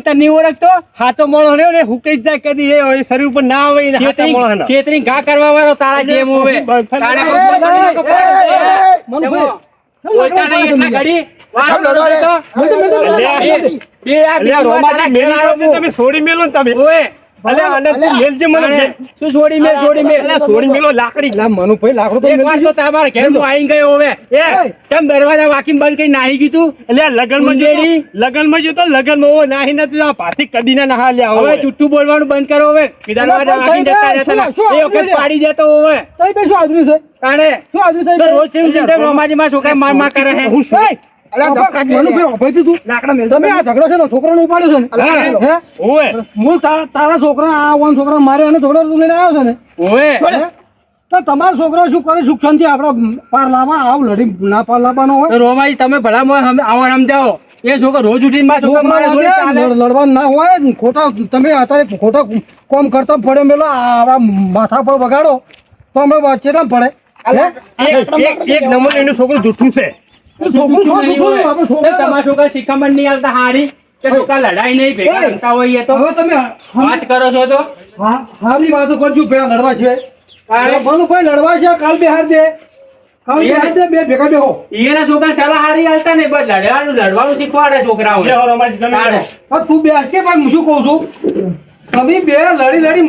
તને નહીં ઓળખતો હાથો મોણો રહ્યો ને હુકાઈ જાય કદી એ શરીર ઉપર ના આવે ને હાથો મોણો છેતરી ઘા કરવા વાળો તારા જેમ હોવે તારે બોલતા નહીં એટલા ઘડી વાત કરો તો તમે છોડી મેલો ને તમે ઓએ અલે આને તું મેલજે મને શું છોડી મેલ છોડી મેલો લાકડી લા મનુ ભાઈ લાકડો તો એક વાર તો તમારા ઘેર હું આઈ ગયો હવે એ કેમ દરવાજા વાકીને બંધ કરી નાહી ગયું તું એટલે લગનમાં જો તો લગનમાં ઓ નાહી ન તું પાછી કદી ના નહા લે હવે જુઠ્ઠું બોલવાનું બંધ કરો હવે દરવાજા વાકીને જતા રહેતા એ વખત પાડી દેતો હવે તઈ બે શું આદરી છે તાણે શું આદરી છે રોજ સેમ સેમ રોમાજી માં છોકરા માર કરે હે હું શું અલા ધક્કા મનુ ભાઈ અભય તું લાકડા મેલ તમે આ ઝઘડો છે ને છોકરાને ઉપાડ્યો છે ને હે ઓએ હું તારા છોકરા આ વન છોકરા મારે અને છોકરો તું લઈને આવ્યો છે ને ઓએ તો તમારો છોકરો શું કરે સુખ શાંતિ આપડા પાર લાવવા આવ લડી ના પાર લાવવાનો હોય રોમાજી તમે ભલા મોય આવો સમજાવો એ છોકરો રોજ ઉઠીને માં છોકરા મારે લડવા ના હોય ખોટા તમે અત્યારે ખોટા કોમ કરતા પડે મેલો આવા માથા પર વગાડો તો અમે વચ્ચે ના પડે એક નંબર એનું છોકરું જૂઠું છે તમારા છોકરા શિખામણ નહીં આવતા હારી કે છોકરા લડાઈ નહીં ભેગા રમતા હોય તો હવે તમે વાત કરો છો તો હારી વાતો કરજો પેલા લડવા છે ભણું કોઈ લડવા છે કાલ બિહાર દે બે ભેગા બેહો એના છોકરા સલાહ હારી હાલતા ને બસ લડવાનું શીખવાડે છોકરાઓ તું બે કે હું શું કઉ છું તમે બે લડી